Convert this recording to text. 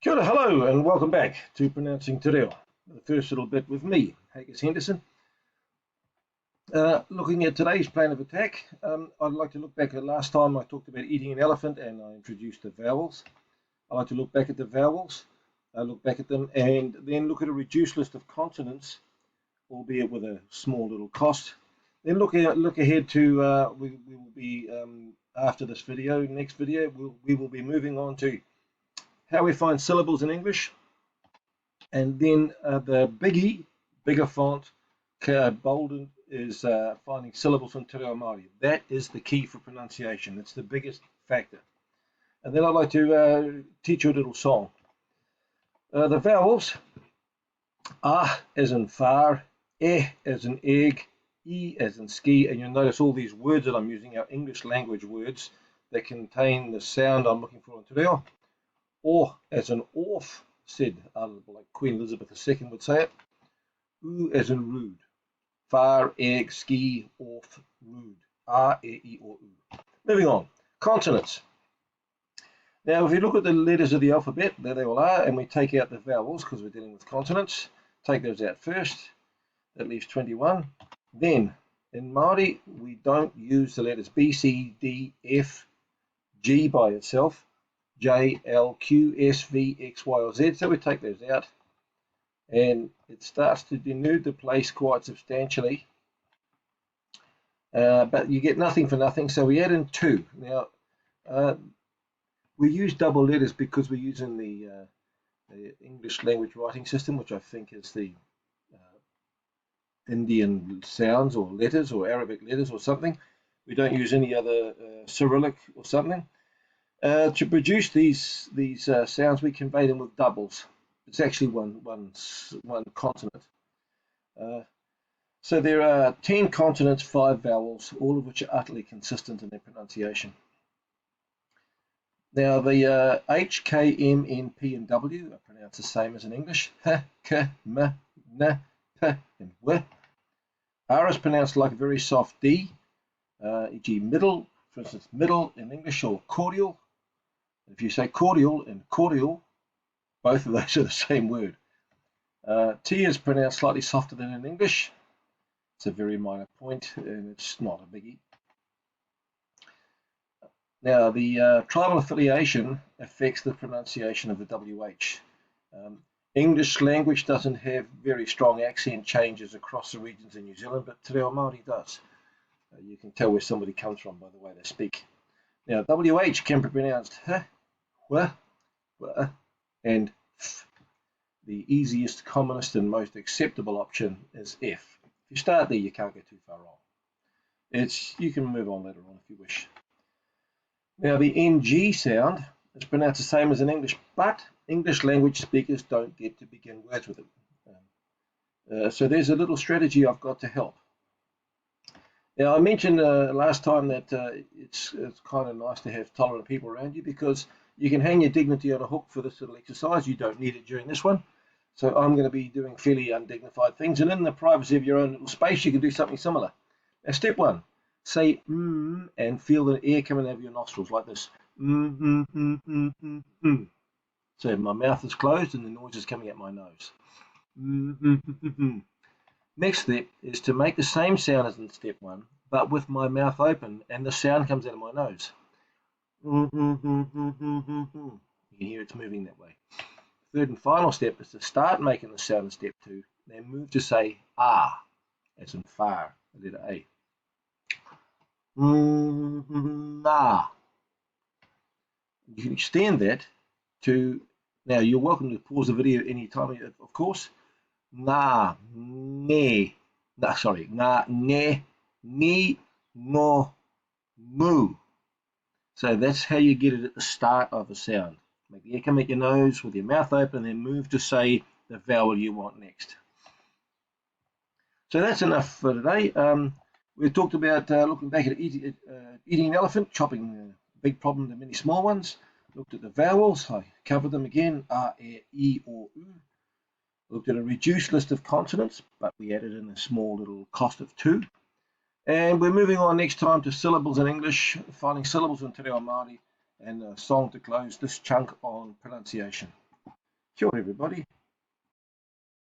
Kia ora, hello, and welcome back to Pronouncing Te Reo. The first little bit with me, Haggis Henderson. Looking at today's plan of attack, I'd like to look back at last time I talked about eating an elephant and I introduced the vowels. I'd like to look back at the vowels, look back at them, and then look at a reduced list of consonants, albeit with a small little cost. Then look ahead to, we will be, after this video, next video, we will be moving on to how we find syllables in English, and then the bigger font, bolden, is finding syllables in Te Reo Maori. That is the key for pronunciation. It's the biggest factor. And then I'd like to teach you a little song. The vowels: A as in far, E as in egg, E as in ski, and you'll notice all these words that I'm using are English language words that contain the sound I'm looking for in Te Reo. O as in orf, said like Queen Elizabeth II would say it. U as in rude. Far, egg, ski, orf, rude. A, E, I, O, U. Moving on. Consonants. Now, if you look at the letters of the alphabet, there they all are, and we take out the vowels because we're dealing with consonants. Take those out first. That leaves 21. Then, in Māori, we don't use the letters B, C, D, F, G by itself. J, L, Q, S, V, X, Y, or Z. So we take those out, and it starts to denude the place quite substantially. But you get nothing for nothing, so we add in 2. Now, we use double letters because we're using the English language writing system, which I think is the Indian sounds or letters or Arabic letters or something. We don't use any other Cyrillic or something. To produce these sounds, we convey them with doubles. It's actually one consonant. So there are 10 consonants, 5 vowels, all of which are utterly consistent in their pronunciation. Now the H, K, M, N, P, and W are pronounced the same as in English. H, K, M, N, P, and W. R is pronounced like a very soft D, e.g. middle, for instance, middle in English, or cordial. If you say cordial and cordial, both of those are the same word. T is pronounced slightly softer than in English. It's a very minor point, and it's not a biggie. Now, the tribal affiliation affects the pronunciation of the WH. English language doesn't have very strong accent changes across the regions in New Zealand, but Te Reo Maori does. You can tell where somebody comes from by the way they speak. Now, WH can be pronounced H, W, W, and F. The easiest, commonest, and most acceptable option is F. If you start there, you can't go too far wrong. You can move on later on if you wish. Now, the NG sound is pronounced the same as in English, but English language speakers don't get to begin words with it. So there's a little strategy I've got to help. Now, I mentioned last time that it's kind of nice to have tolerant people around you because you can hang your dignity on a hook for this little exercise. You don't need it during this one. So I'm going to be doing fairly undignified things. And in the privacy of your own little space, you can do something similar. Now, step 1, say and feel the air coming out of your nostrils like this. So my mouth is closed and the noise is coming out my nose. Next step is to make the same sound as in step 1, but with my mouth open and the sound comes out of my nose. You can hear it's moving that way. Third and final step is to start making the sound in step 2, then move to say ah, as in far, the letter A. Ah. You can extend that to, now you're welcome to pause the video any time, of course. Na, ne, na, ne, ni, no, mu. So that's how you get it at the start of the sound. Make the air come out your nose with your mouth open, then move to say the vowel you want next. So that's enough for today. We talked about looking back at eating an elephant, chopping a big problem to many small ones. Looked at the vowels. I covered them again. A, E, I, O, U. Looked at a reduced list of consonants, but we added in a small little cost of 2. And we're moving on next time to syllables in English, finding syllables in Te Reo Maori, and a song to close this chunk on pronunciation. Kia ora, everybody.